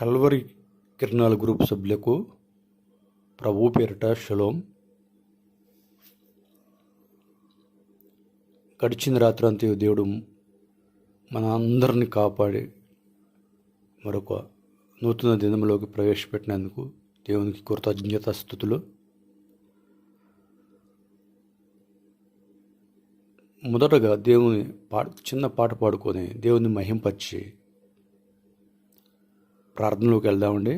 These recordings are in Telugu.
కల్వరి కిరణాల గ్రూప్ సభ్యులకు ప్రభు పేరిట షలోం. గడిచిన రాత్రంతా దేవుడు మన అందరిని కాపాడి మరొక నూతన దినంలోకి ప్రవేశపెట్టినందుకు దేవునికి కృతజ్ఞతాస్తుతులు. మొదటగా దేవుని చిన్న పాట పాడుకొని దేవుని మహింపరిచి ప్రార్థనలోకి వెళ్దామండి.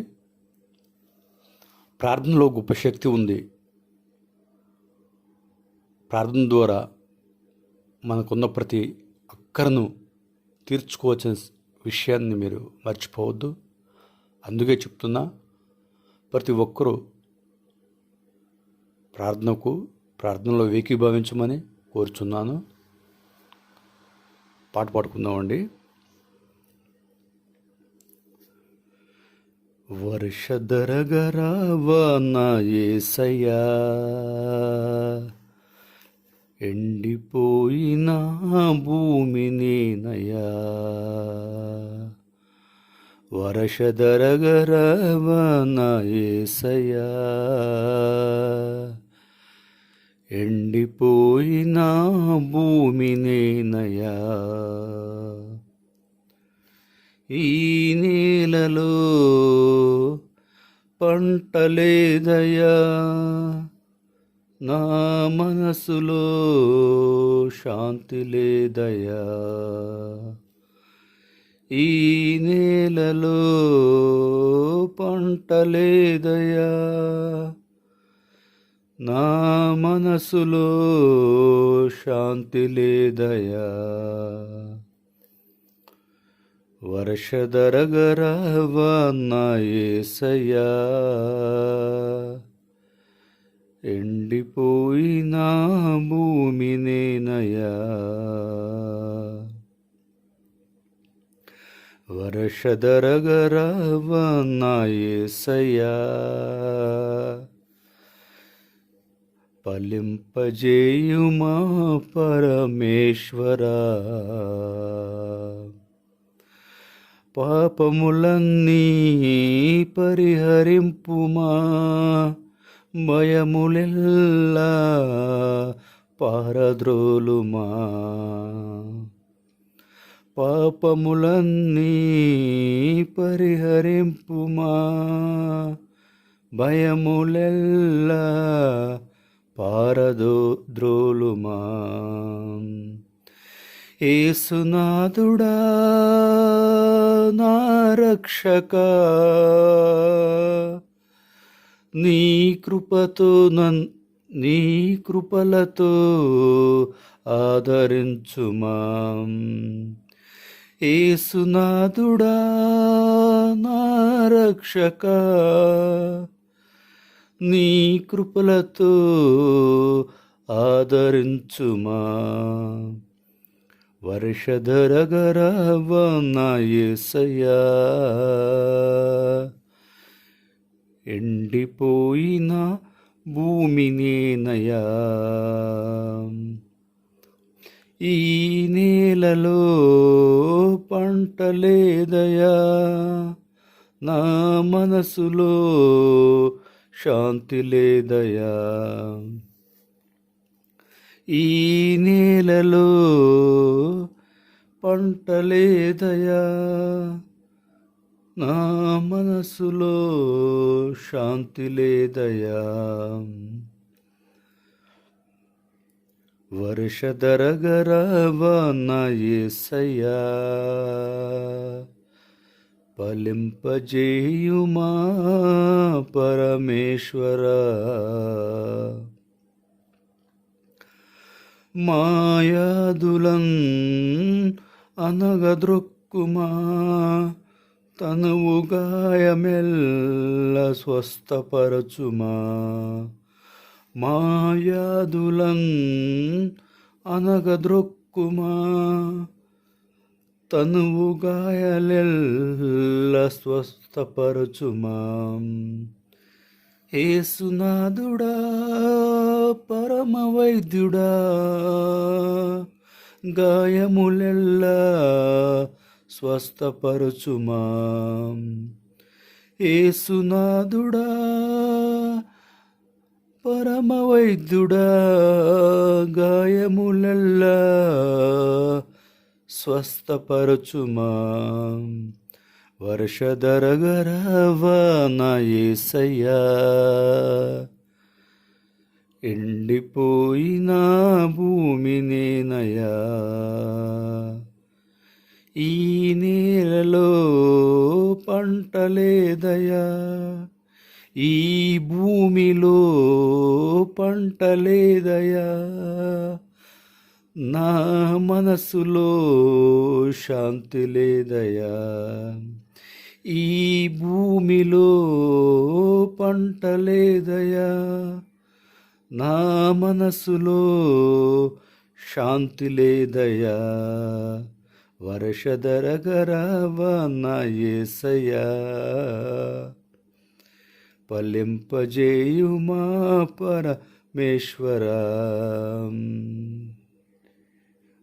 ప్రార్థనలో గొప్ప శక్తి ఉంది. ప్రార్థన ద్వారా మనకున్న ప్రతి అక్కరను తీర్చుకోవాల్సిన విషయాన్ని మీరు మర్చిపోవద్దు. అందుకే చెప్తున్నా, ప్రతి ఒక్కరూ ప్రార్థనలో ఏకీభవించమని కోరుచున్నాను. పాట పాడుకుందామండి. వర్షధరగరావా నా యేసయ్యా, ఎండిపోయిన భూమి నేనయ్యా. వర్షధరగరావా నా యేసయ్యా, ఎండిపోయిన భూమి నేనయ్యా. ఈ నేలలో పంటలేదయ్యా, నా మనసులో శాంతి లేదయ్యా. ఈ నేలలో పంటలేదయ్యా, నా మనసులో శాంతి లేదయ్యా. వర్షధరగరావా నా యేసయ్యా, ఎండిపోయిన భూమి నేనయ్యా. వర్షధరగరావా నా యేసయ్యా, ఫలింపజేయుమా పరమేశ్వరా. పాపములన్నీ పరిహరింపుమా, భయములెల్లా పారద్రోలుమా. పాపములన్నీ పరిహరింపుమా, భయములెల్లా పారద్రోలుమా. యేసునాథుడా నా రక్షకా, నీ కృపలతో ఆదరించుమా. యేసునాథుడా నా రక్షకా, నీ కృపలతో ఆదరించుమా. వర్షధరగరావా నా యేసయ్యా, ఎండిపోయిన భూమి నేనయ్యా. ఈ నేలలో పంటలేదయ్యా, నా మనసులో శాంతి లేదయ్యా. ఈ నేలలో పంటలేదయ్యా, నా మనసులో శాంతి లేదయ్యా. వర్షధరగరావా నా యేసయ్యా, ఫలింపజేయుమా పరమేశ్వరా. మాయాదులన్ అనగద్రొక్కుమా, తనువు గాయమెల్ల స్వస్థపరచుమా. మాయాదులన్ అనగద్రొక్కుమా, తనువు గాయాలెల్ల స్వస్థపరచుమా. యేసునాథుడా పరమ వైద్యుడా, గాయములెల్లా స్వస్థపరచుమా. యేసునాథుడా పరమ వైద్యుడా, గాయములెల్లా స్వస్థపరచుమా. వర్షధరగరావా నా యేసయ్యా, ఎండిపోయిన భూమి నేనయ్యా, ఈ నేలలో పంటలేదయా, ఈ భూమిలో పంటలేదయా, నా మనసులో శాంతి లేదయా, ఈ భూమిలో పంటలేదయా, నా మనసులో శాంతి లేదయా. వర్షధరగరావా నా యేసయ్యా, ఫలింపజేయుమా పరమేశ్వరా.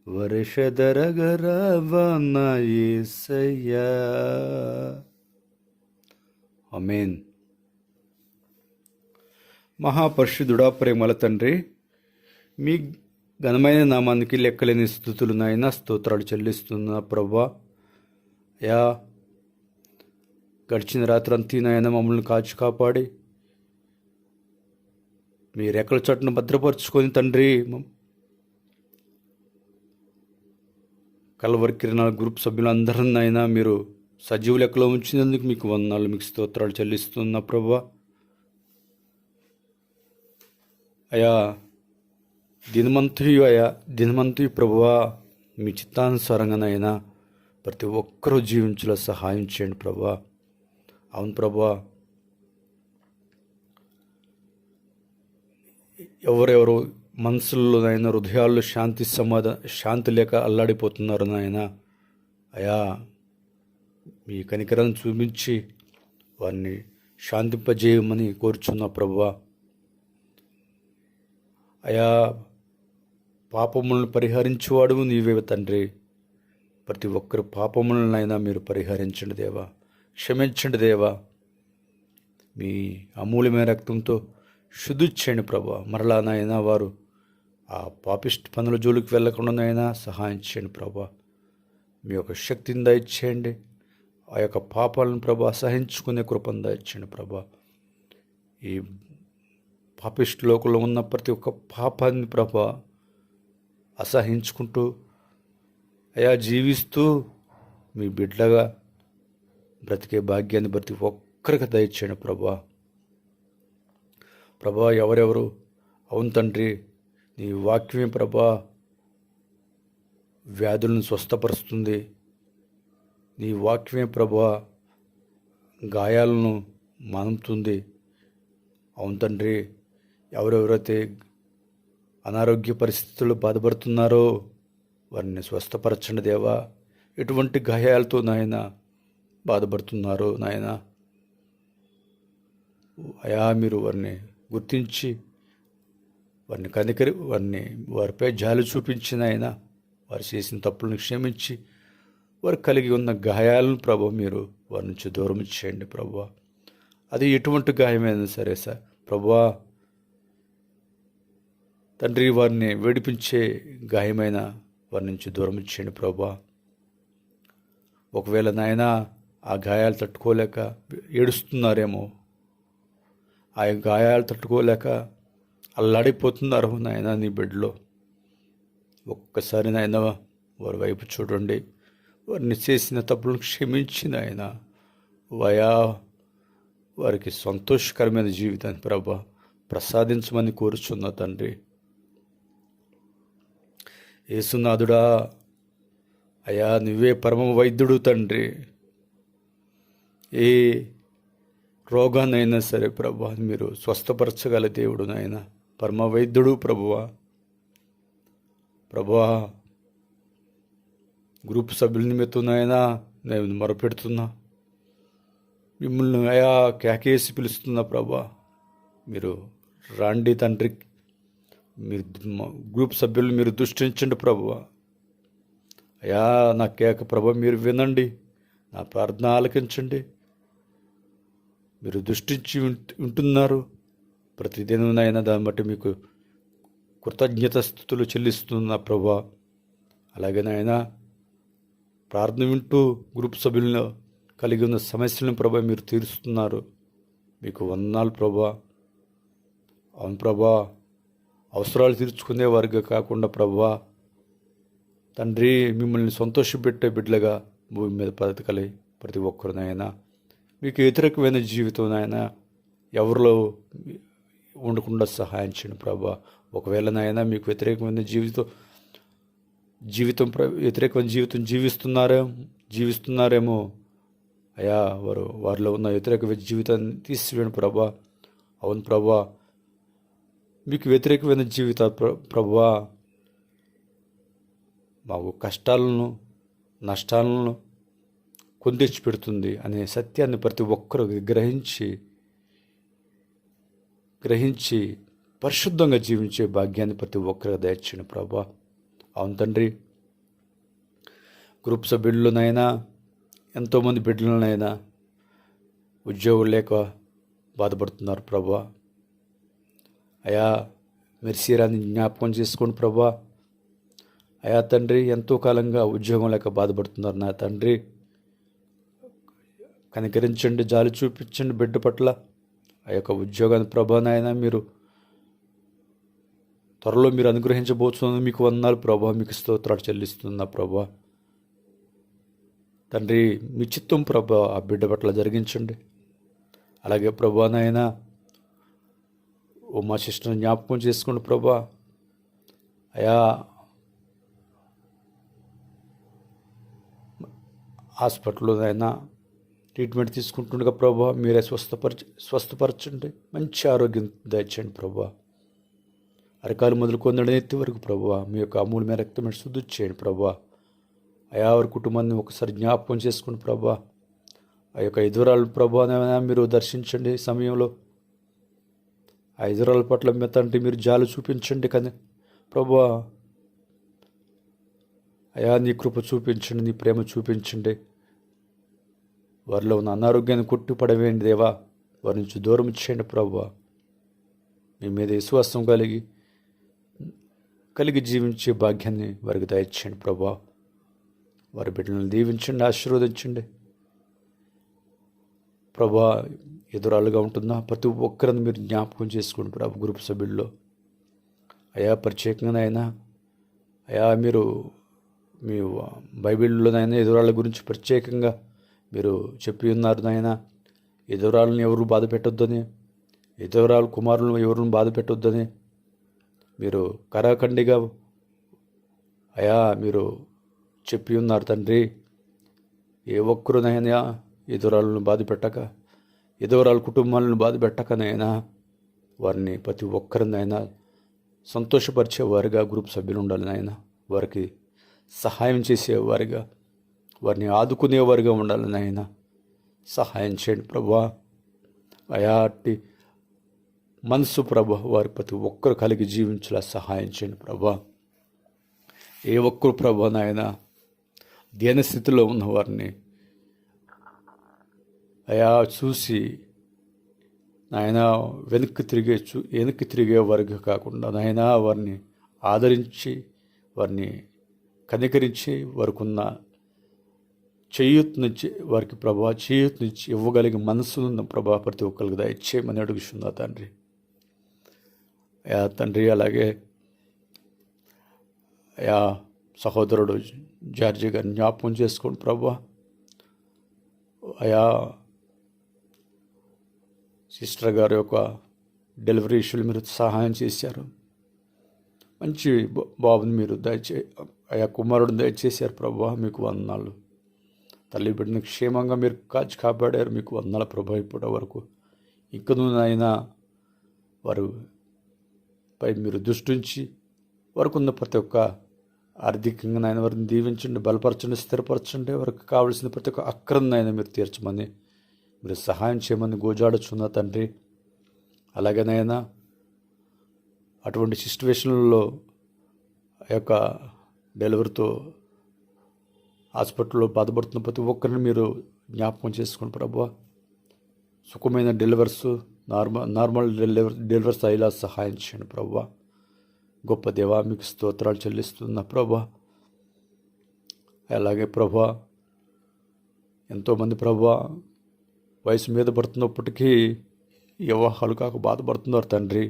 వర్షధరగరావా నా యేసయ్యా. ఆమేన్. మహాపరిశుద్ధుడా, ప్రేమల తండ్రి, మీ ఘనమైన నామానికి లెక్కలేని స్తుతులు నాయన, స్తోత్రాలు చెల్లిస్తున్నా ప్రభా. యా గడిచిన రాత్రంతా నాయన మమ్మల్ని కాచి కాపాడి మీ రెక్కల చోటును భద్రపరుచుకొని తండ్రి, కల్వరి కిరణాల గ్రూప్ సభ్యులందరినీ నాయన మీరు సజీవ లెక్కలో ఉంచినందుకు మీకు వందనాలు, మీకు స్తోత్రాలు చెల్లిస్తున్నా ప్రభా. అయా దినమంతయు ప్రభువా, మీ చిత్తానుసారంగానైనా ప్రతి ఒక్కరూ జీవించేలా సహాయం చేయండి ప్రభా. అవును ప్రభా, ఎవరెవరు మనసుల్లోనైనా హృదయాల్లో శాంతి లేక అల్లాడిపోతున్నారు నాయన. అయా మీ కనికరం చూపించి వారిని శాంతింపజేయమని కోరుచున్నా ప్రభువా. అయా పాపములను పరిహరించేవాడు నీవే తండ్రి. ప్రతి ఒక్కరి పాపములనైనా మీరు పరిహరించండి దేవా, క్షమించండి దేవా. మీ అమూల్యమైన రక్తంతో శుద్ధి చేయండి ప్రభా. మరలా నాయనా వారు ఆ పాపిష్టి పనుల జోలికి వెళ్ళకుండానైనా సహాయం చేయండి ప్రభా. మీ యొక్క శక్తిని దయచేయండి. ఆ యొక్క పాపాలను ప్రభా సహించుకునే కృపను దయచేయండి ప్రభా. ఈ పాపిష్టి లోకంలో ఉన్న ప్రతి ఒక్క పాపాన్ని ప్రభా అసహించుకుంటూ అయా జీవిస్తూ మీ బిడ్డగా బ్రతికే భాగ్యాన్ని ప్రతి ఒక్కరికి దయచేయండి ప్రభా. ప్రభా ఎవరెవరు అవును తండ్రి, నీ వాక్యమే ప్రభా వ్యాధులను స్వస్థపరుస్తుంది. నీ వాక్యమే ప్రభా గాయాలను మానుతుంది. అవును తండ్రి, ఎవరెవరైతే అనారోగ్య పరిస్థితుల్లో బాధపడుతున్నారో వారిని స్వస్థపరచండి దేవా. ఎటువంటి గాయాలతో నాయన బాధపడుతున్నారో నాయన, అయా మీరు వారిని గుర్తించి వారిని కనికరి వారిపై జాలి చూపించిన ఆయన వారు చేసిన తప్పులను క్షమించి వారు కలిగి ఉన్న గాయాలను ప్రభు మీరు వారి నుంచి దూరం చేయండి ప్రభు. అది ఎటువంటి గాయమైనా సరే సార్ ప్రభువా తండ్రి, వారిని వేడిపించే గాయమైన వారి నుంచి దూరం చేయండి ప్రభా. ఒకవేళ నాయన ఆ గాయాలు తట్టుకోలేక ఏడుస్తున్నారేమో, ఆ గాయాలు తట్టుకోలేక అల్లాడిపోతున్నారు నాయన నీ బిడ్డలో. ఒక్కసారి నాయన వారి వైపు చూడండి, వారిని చేసిన తప్పులను క్షమించి నాయన వారికి సంతోషకరమైన జీవితాన్ని ప్రభా ప్రసాదించమని కోరుచున్న తండ్రి. యేసునాథుడా అయా నువ్వే పరమ వైద్యుడు తండ్రి. ఏ రోగాన్నైనా సరే ప్రభా మీరు స్వస్థపరచగల దేవుడు నాయన, పరమ వైద్యుడు ప్రభువా. గ్రూప్ సభ్యుల నిమిత్తం నాయన నేను మొరపెడుతున్నా, మిమ్మల్ని అయా కేకేసి పిలుస్తున్నా ప్రభా. మీరు రాండి తండ్రి, మీరు గ్రూప్ సభ్యులను మీరు దృష్టించండి ప్రభువా. అయా నా కేక ప్రభా మీరు వినండి, నా ప్రార్థన ఆలకించండి. మీరు దృష్టించి ఉంటున్నారు. ప్రతిదినం నాయన దాన్ని బట్టి మీకు కృతజ్ఞత స్థుతులు చెల్లిస్తున్న ప్రభా. అలాగే నాయన ప్రార్థన వింటూ గ్రూప్ సభ్యులను కలిగి ఉన్న సమస్యలను ప్రభా మీరు తీరుస్తున్నారు. మీకు వందనాలు ప్రభా. అవును ప్రభా, అవసరాలు తీర్చుకునే వారిగా కాకుండా ప్రభా తండ్రి మిమ్మల్ని సంతోషపెట్టే బిడ్డలుగా భూమి మీద బ్రతకాలి ప్రతి ఒక్కరినైనా. మీకు వ్యతిరేకమైన జీవితం నాయన ఎవరిలో ఉండకుండా సహాయం చేయండి ప్రభా. ఒకవేళ నాయన మీకు వ్యతిరేకమైన వ్యతిరేకమైన జీవితం జీవిస్తున్నారేమో అయా, వారిలో ఉన్న వ్యతిరేక జీవితాన్ని తీసివేయండి ప్రభా. అవును ప్రభా, మీకు వ్యతిరేకమైన జీవిత ప్రభా మాకు కష్టాలను నష్టాలను కొందించి పెడుతుంది అనే సత్యాన్ని ప్రతి ఒక్కరూ గ్రహించి పరిశుద్ధంగా జీవించే భాగ్యాన్ని ప్రతి ఒక్కరికి దయచేయండి ప్రభా. అవును తండ్రి, గ్రూప్ సభ్యులనైనా ఎంతోమంది బిడ్డలనైనా ఉద్యోగులు లేక బాధపడుతున్నారు ప్రభా. అయా మెర్సీరాని జ్ఞాపకం చేసుకోండి ప్రభా. అయా తండ్రి, ఎంతో కాలంగా ఉద్యోగం లేక బాధపడుతున్నారు నా తండ్రి. కనికరించండి, జాలి చూపించండి బిడ్డ పట్ల. ఆ యొక్క ఉద్యోగాన్ని ప్రభా నాయన మీరు త్వరలో మీరు అనుగ్రహించబోతున్న మీకు వందనాలు ప్రభా. మీకు స్తోత్రాలు చెల్లిస్తున్నా ప్రభా. తండ్రి, మీ చిత్తం ప్రభా ఆ బిడ్డ పట్ల జరిగించండి. అలాగే ప్రభా నాయన మా సిస్టర్ని జ్ఞాపకం చేసుకోండి ప్రభా. అయా హాస్పిటల్లో అయినా ట్రీట్మెంట్ తీసుకుంటుండగా ప్రభా మీరే స్వస్థపరచండి. మంచి ఆరోగ్యం దయచేయండి ప్రభా. అరకాలు మొదలుకొని ఎత్తి వరకు ప్రభా మీ యొక్క అమూల్యమైన రక్తమైన శుద్ధి చేయండి ప్రభా. అయా వారి కుటుంబాన్ని ఒకసారి జ్ఞాపకం చేసుకోండి ప్రభా. ఆ యొక్క ఎదురాలు ప్రభా మీరు దర్శించండి సమయంలో. ఆ ఎదురాల పట్ల మీ తండ్రి మీరు జాలి చూపించండి కానీ ప్రభా. అయా నీ కృప చూపించండి, నీ ప్రేమ చూపించండి. వారిలో ఉన్న అనారోగ్యాన్ని కొట్టుపడవేయండి దేవా. వారి నుంచి దూరం చేయండి ప్రభా. మీ మీద విశ్వాసం కలిగి జీవించే భాగ్యాన్ని వారికి దయచేయండి ప్రభా. వారి బిడ్డలను దీవించండి, ఆశీర్వదించండి ప్రభా. ఎదురాలుగా ఉంటున్న ప్రతి ఒక్కరిని మీరు జ్ఞాపకం చేసుకోండి ప్రభా. గ్రూప్ సభ్యుల్లో అయా ప్రత్యేకంగా అయినా అయా మీరు మీ బైబిల్లోనైనా ఎదురాళ్ళ గురించి ప్రత్యేకంగా మీరు చెప్పి ఉన్నారు నాయన. ఎదురాళ్ళని ఎవరు బాధ పెట్టొద్దని, ఎదురాళ్ళ కుమారులను ఎవరిని బాధ పెట్టొద్దని మీరు కరాఖండిగా అయా మీరు చెప్పి ఉన్నారు తండ్రి. ఏ ఒక్కరునైనా ఎదురాళ్ళను బాధ పెట్టక, ఎదురాళ్ళ కుటుంబాలను బాధ పెట్టకనైనా వారిని ప్రతి ఒక్కరినైనా సంతోషపరిచేవారుగా గ్రూప్ సభ్యులు ఉండాలి నాయన. వారికి సహాయం చేసేవారిగా, వారిని ఆదుకునేవారిగా ఉండాలి నాయన. సహాయం చేయండి ప్రభా. అయాటి మనసు ప్రభా వారి ప్రతి ఒక్కరు కలిగి జీవించేలా సహాయం చేయండి ప్రభా. ఏ ఒక్కరు ప్రభా నాయన ధ్యాన స్థితిలో ఉన్న వారిని అయా చూసి నాయన వెనక్కి తిరిగే వారికి కాకుండా నాయన వారిని ఆదరించి వారిని కనికరించి వారికి ఉన్న చేయూతనిచ్చి వారికి ప్రభా చేయూతనిచ్చి ఇవ్వగలిగే మనసులున్న ప్రభా ప్రతి ఒక్కరికి దయచేయమని అడుగుతున్నా తండ్రి. అయా తండ్రి, అలాగే అయా సహోదరుడు జార్జి గారిని జ్ఞాపకం చేసుకోండి ప్రభా. అయా సిస్టర్ గారి యొక్క డెలివరీ ఇష్యూలు మీరు సహాయం చేశారు. మంచి బాబుని మీరు అయా కుమారుడిని దయచేశారు ప్రభా. మీకు వందనాలు. తల్లి బిడ్డని క్షేమంగా మీరు కాపాడారు. మీకు వందనాలు ప్రభా. ఇప్పటి వరకు ఇంకనూ అయినా వారు పై మీరు దృష్టించి వారికి ఉన్న ప్రతి ఒక్క ఆర్థికంగా నాయన వారిని దీవించండి, బలపరచండి, స్థిరపరచండి. వారికి కావలసిన ప్రతి ఒక్క అక్రమనైనా మీరు తీర్చమని మీరు సహాయం చేయమని గోజాడుచున్న తండ్రి. అలాగనైనా అటువంటి సిచ్యువేషన్లలో ఆ యొక్క డెలివరీతో హాస్పిటల్లో బాధపడుతున్న ప్రతి ఒక్కరిని మీరు జ్ఞాపకం చేసుకోండి ప్రభా. సుఖమైన నార్మల్ డెలివర్స్ అయ్యేలా సహాయం చేయండి ప్రభువా. గొప్ప దేవా మీకు స్తోత్రాలు చెల్లిస్తున్నా ప్రభా. అలాగే ప్రభా ఎంతోమంది ప్రభా వయసు మీద పడుతున్నప్పటికీ వివాహాలు కాక బాధపడుతున్నారు తండ్రి.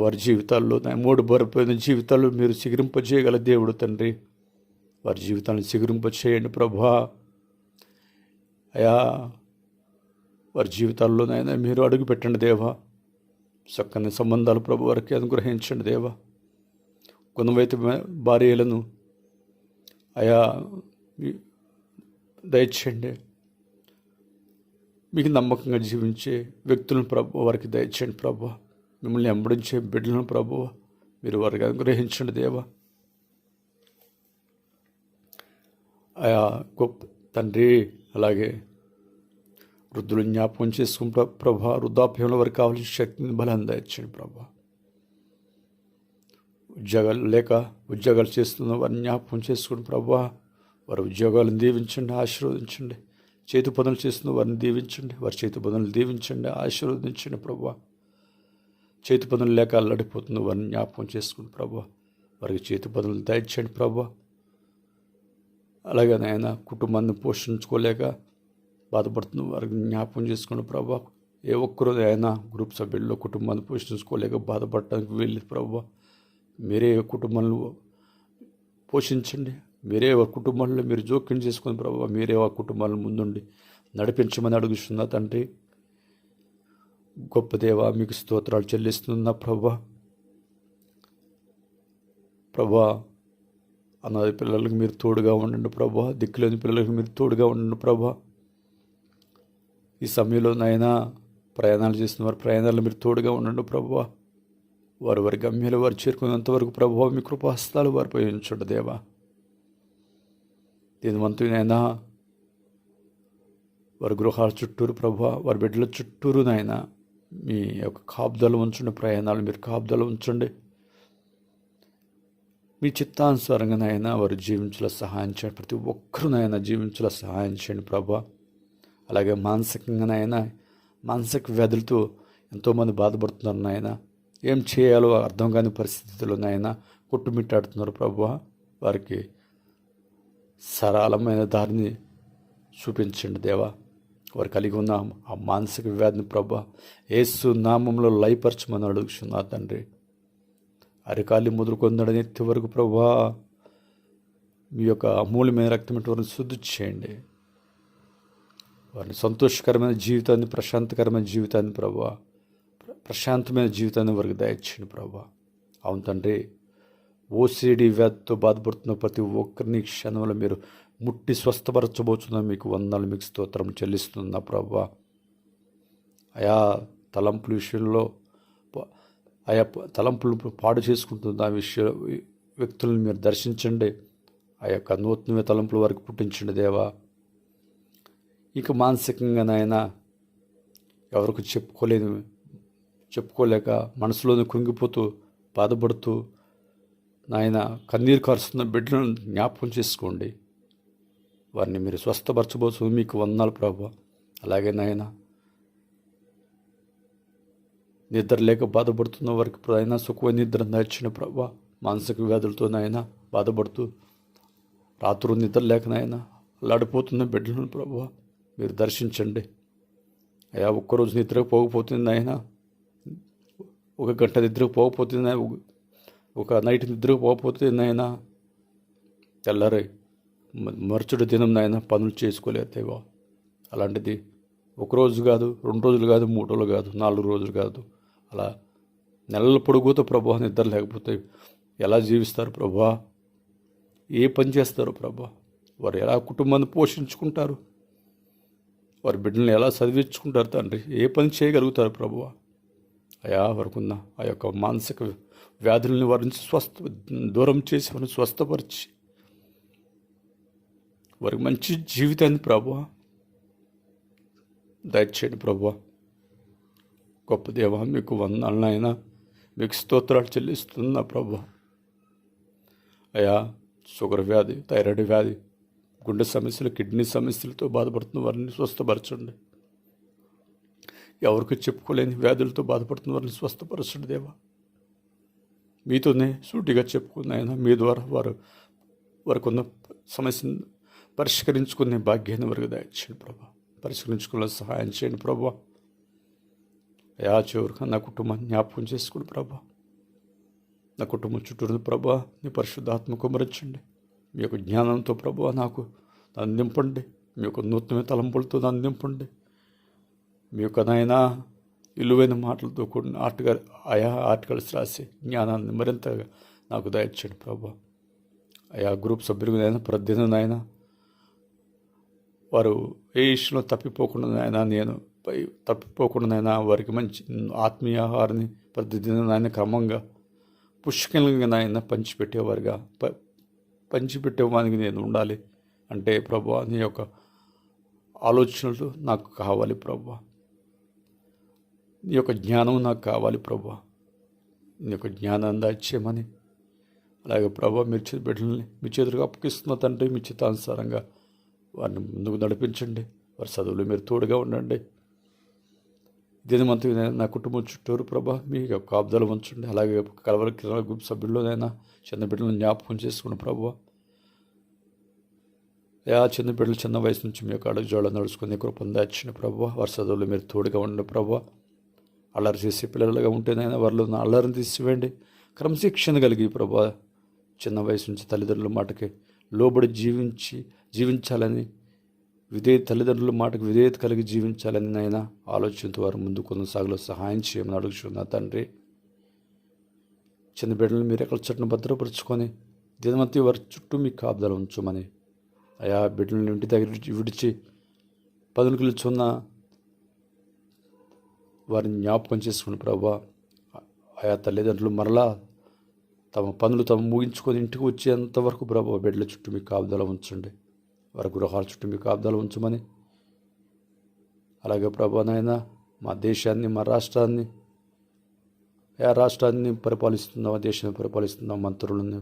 వారి జీవితాల్లో మూడు బరిపోయిన జీవితాలు మీరు చిగురింపజేయగల దేవుడు తండ్రి. వారి జీవితాలను చిగురింపచేయండి ప్రభా. అయా వారి జీవితాల్లోనైనా మీరు అడుగు పెట్టండి దేవా. చక్కని సంబంధాలు ప్రభు వారికి అనుగ్రహించండి దేవా. కొంతవైతే భార్యలను అయా దయచేయండి. మీకు నమ్మకంగా జీవించే వ్యక్తులను ప్రభు వారికి దయచేయండి ప్రభు. మిమ్మల్ని వెంబడించే బిడ్డలను ప్రభు మీరు వారికి అనుగ్రహించండి దేవా. అయా గొప్ప తండ్రి. అలాగే వృద్ధులు జ్ఞాపకం చేసుకుని ప్రభా. వృద్ధాప్యంలో వారికి కావాల్సిన శక్తిని బలాన్ని దయచేయండి ప్రభా. ఉద్యోగాలు చేస్తున్న వారిని జ్ఞాపకం చేసుకుని ప్రభా. వారి ఉద్యోగాలను దీవించండి, ఆశీర్వదించండి. చేతి పనులు చేస్తున్న వారిని దీవించండి. వారి చేతి పనులు దీవించండి, ఆశీర్వదించండి ప్రభా. చేతి పనులు లేక అల్లడిపోతున్న వారిని జ్ఞాపకం చేసుకుని ప్రభా. వారికి చేతి పనులు దయచేయండి ప్రభా. అలాగే నాయన కుటుంబాన్ని పోషించుకోలేక బాధపడుతున్న వారికి జ్ఞాపకం చేసుకోండి ప్రభా. ఏ ఒక్కరూ అయినా గ్రూప్ సభ్యుల్లో కుటుంబాన్ని పోషించుకోలేక బాధపడటానికి వెళ్ళి ప్రభా. మీరే కుటుంబాలను పోషించండి. మీరే కుటుంబాల్లో మీరు జోక్యం చేసుకుని ప్రభా. మీరే ఆ కుటుంబాలను ముందుండి నడిపించమని అడుగుతున్నా తండ్రి. గొప్ప దేవా మీకు స్తోత్రాలు చెల్లిస్తున్నా ప్రభా. అనాథ పిల్లలకు మీరు తోడుగా ఉండండి ప్రభా. దిక్కులేని పిల్లలకు మీరు తోడుగా ఉండండి ప్రభా. ఈ సమయంలోనైనా ప్రయాణాలు చేస్తున్న వారి ప్రయాణాలు మీరు తోడుగా ఉండండి ప్రభా. వారి గమ్యాలు వారు చేరుకున్నంతవరకు ప్రభావ మీ కృపాహస్తాలు వారిపై ఉంచండి దేవా. దీనివంతునైనా వారి గృహాల చుట్టూరు ప్రభా, వారి బిడ్డల చుట్టూరు నాయన మీ యొక్క కాపుదల ఉంచండి. ప్రయాణాలు మీరు కాపుదల ఉంచండి. మీ చిత్తానుసారంగా నాయన వారు జీవించేలా సహాయం చేయండి. ప్రతి ఒక్కరూ నాయన జీవించేలా సహాయం చేయండి ప్రభా. అలాగే మానసికంగా నాయన మానసిక వ్యాధులతో ఎంతోమంది బాధపడుతున్నారు నాయన. ఏం చేయాలో అర్థం కాని పరిస్థితుల్లో నాయన కొట్టుమిట్టాడుతున్నారు ప్రభా. వారికి సరళమైన దారిని చూపించండి దేవా. వారు కలిగి ఉన్న ఆ మానసిక వ్యాధిని ప్రభా యేసు నామంలో లయపరచమని అడుగుతున్నా తండ్రి. అరికాలి మొదలుకొందడని ఎత్తి వరకు ప్రభా మీ యొక్క అమూల్యమైన రక్తం వారిని శుద్ధి చేయండి. వారిని సంతోషకరమైన జీవితాన్ని, ప్రశాంతకరమైన జీవితాన్ని ప్రభా, ప్రశాంతమైన జీవితాన్ని వారికి దయచేయండి ప్రభా. అవును తండ్రి, ఓసిడి వ్యాధితో బాధపడుతున్న ప్రతి ఒక్కరిని క్షణంలో మీరు ముట్టి స్వస్థపరచబోతున్నా మీకు వందనాలు, మీకు స్తోత్రం చెల్లిస్తున్నా ప్రభా. ఆయా తలంపుల విషయంలో ఆయా తలంపులు పాడు చేసుకుంటున్న ఆ వ్యక్తులను మీరు దర్శించండి. ఆ యొక్క నూతన తలంపుల వరకు పుట్టించండి దేవా. ఇక మానసికంగా నాయన ఎవరికి చెప్పుకోలేక మనసులోనే కృంగిపోతూ బాధపడుతూ నాయన కన్నీరు కారుస్తున్న బిడ్డలను జ్ఞాపకం చేసుకోండి. వారిని మీరు స్వస్థపరచబోతు మీకు వందనాలు ప్రభా. అలాగే నాయన నిద్ర లేక బాధపడుతున్న వారికి అయినా సుఖమైన నిద్ర నచ్చిన ప్రభా. మానసిక వ్యాధులతో నాయన బాధపడుతూ రాత్రులు నిద్ర లేక నాయన అల్లాడిపోతున్న బిడ్డలను ప్రభా మీరు దర్శించండి. అయా ఒక్కరోజు నిద్రకు పోకపోతుంది ఆయన, ఒక గంట నిద్రకు పోకపోతుంది, ఒక నైట్ నిద్రకు పోకపోతుంది ఆయన, తెల్లారి మరుసటి దినం నాయన పనులు చేసుకోలేరు దేవా. అలాంటిది ఒకరోజు కాదు, 2 రోజులు కాదు, 3 రోజులు కాదు, 4 రోజులు కాదు, అలా నెలల పొడుగుతో ప్రభా నిద్ర లేకపోతే ఎలా జీవిస్తారు ప్రభా? ఏ పని చేస్తారు ప్రభా? వారు ఎలా కుటుంబాన్ని పోషించుకుంటారు? వారి బిడ్డలను ఎలా చదివించుకుంటారు తండ్రి? ఏ పని చేయగలుగుతారు ప్రభువా? అయా వరకున్న ఆ యొక్క మానసిక వ్యాధుల్ని వారి నుంచి దూరం చేసి వారిని స్వస్థపరిచి వారికి మంచి జీవితాన్ని ప్రభువా దయచేయండి ప్రభువా. గొప్ప దేవా మీకు వందనాలు అయినా మీకు స్తోత్రాలు చెల్లిస్తున్నా ప్రభువా. అయా షుగర్ వ్యాధి, థైరాయిడ్ వ్యాధి, గుండె సమస్యలు, కిడ్నీ సమస్యలతో బాధపడుతున్న వారిని స్వస్థపరచండి. ఎవరికి చెప్పుకోలేని వ్యాధులతో బాధపడుతున్న వారిని స్వస్థపరచండి దేవా. మీతోనే సూటిగా చెప్పుకున్న ఆయన మీ ద్వారా వారికి ఉన్న సమస్యను పరిష్కరించుకునే భాగ్యాన్ని వారికి దయచేయండి ప్రభా. పరిష్కరించుకునే సహాయం చేయండి ప్రభా. చివరిగా నా కుటుంబాన్ని జ్ఞాపకం చేసుకోండి ప్రభా. నా కుటుంబం చుట్టూ ప్రభా నీ పరిశుద్ధాత్మ కుమరించండి. మీ యొక్క జ్ఞానంతో ప్రభా నన్ను నింపండి. మీ యొక్క నూతన తలంపులతో నన్ను నింపండి. మీ యొక్క నాయనా విలువైన మాటలతో కూడిన ఆర్టికల్స్ రాసి జ్ఞానాన్ని మరింతగా నాకు దయచేయండి ప్రభా. గ్రూప్ సభ్యులకు నాయన ప్రతిదిన నాయన వారు ఏ విషయంలో తప్పిపోకుండా నాయన వారికి మంచి ఆత్మీయ ఆహారాన్ని ప్రతిదిన నాయన క్రమంగా పుష్కలంగా నాయన పంచిపెట్టేవానికి నేను ఉండాలి అంటే ప్రభా నీ యొక్క ఆలోచనలు నాకు కావాలి ప్రభా. నీ యొక్క జ్ఞానం నాకు కావాలి ప్రభా. నీ యొక్క జ్ఞానాన్ని దయచేయమని అలాగే ప్రభా మీరు బిడ్డల్ని మీ చేతులకు అప్పగిస్తున్న తండ్రి మీ చిత్తానుసారంగా వారిని ముందుకు నడిపించండి. వారి చదువులు మీరు తోడుగా ఉండండి. దినమంతా నా కుటుంబం చుట్టూరు ప్రభా మీ యొక్క కాపుదలు ఉంచండి. అలాగే కలవర గ్రూప్ సభ్యుల్లోనైనా చిన్న బిడ్డలను జ్ఞాపకం చేసుకుని ప్రభా. చిన్న బిడ్డలు చిన్న వయసు నుంచి మీ యొక్క అడుగుజోళ్ళ నడుచుకుని కృపను దాచిన ప్రభా. వారి చదువులు మీరు తోడుగా ఉండండి ప్రభా. అల్లరి చేసే పిల్లలుగా ఉంటేనైనా వారిలో నా అల్లరిని తీసివేయండి. క్రమశిక్షణ కలిగి ప్రభా చిన్న వయసు నుంచి తల్లిదండ్రుల మాటకి లోబడి జీవించాలని తల్లిదండ్రుల మాటకు విధేయత కలిగి జీవించాలని నాయన ఆలోచనతో వారు ముందు కొనసాగులో సహాయం చేయమని అడుగుచున్నా తండ్రి. చిన్న బిడ్డలను మీరు ఎక్కడ చెట్టును భద్రపరుచుకొని దినమంతా వారి చుట్టూ మీ కాపుదలు ఉంచమని బిడ్డలను ఇంటి దగ్గర విడిచి పదులకు నిల్చున్న వారిని జ్ఞాపకం చేసుకుని ప్రభా. తల్లిదండ్రులు మరలా తమ పనులు ముగించుకొని ఇంటికి వచ్చేంతవరకు ప్రభా బిడ్డల చుట్టూ మీ కాపుదల ఉంచండి. వారి గృహాల చుట్టూ మీ కాపుదల ఉంచమని అలాగే ప్రభా నాయన మా దేశాన్ని మా రాష్ట్రాన్ని రాష్ట్రాన్ని పరిపాలిస్తున్నాం, దేశాన్ని పరిపాలిస్తున్నాం, మంత్రులను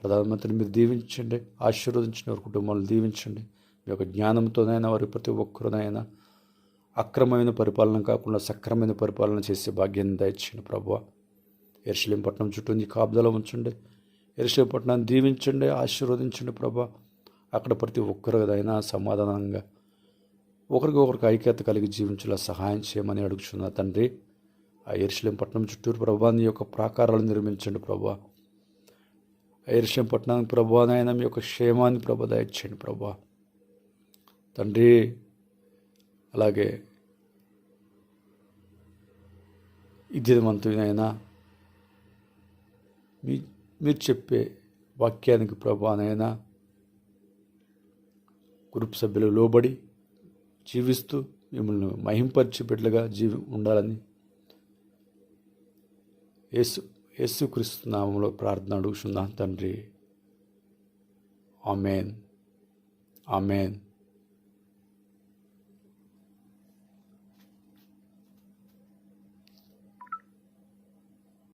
ప్రధానమంత్రిని మీరు దీవించండి. ఆశీర్వదించిన వారి కుటుంబాలను దీవించండి. మీ యొక్క జ్ఞానంతోనైనా వారి ప్రతి ఒక్కరినైనా అక్రమమైన పరిపాలన కాకుండా సక్రమైన పరిపాలన చేసే భాగ్యాన్ని దయచేయండి ప్రభువా. యెరూషలేము పట్టణం చుట్టూ నీ కాపుదల ఉంచండి. యెరూషలేము పట్టణాన్ని దీవించండి, ఆశీర్వదించండి ప్రభా. అక్కడ ప్రతి ఒక్కరిదైనా సమాధానంగా ఒకరికి ఐక్యత కలిగి జీవించేలా సహాయం చేయమని అడుగుతున్నా తండ్రి. ఆ యెరూషలేము పట్టణం చుట్టూరు ప్రభా నీ యొక్క ప్రాకారాలు నిర్మించండి ప్రభా. ఆ యెరూషలేము పట్టణానికి ప్రభానైనా మీ యొక్క క్షేమాన్ని ప్రభా దయచేయండి ప్రభా తండ్రి. అలాగే ఈ దినవంతునైనా మీరు చెప్పే వాక్యానికి ప్రభానైనా గ్రూప్ సభ్యులు లోబడి జీవిస్తూ మిమ్మల్ని మహింపరిచి బిడ్డలుగా ఉండాలని యేసుక్రీస్తు నామములో ప్రార్థన అడుగుచున్నాను తండ్రి. ఆమేన్, ఆమేన్.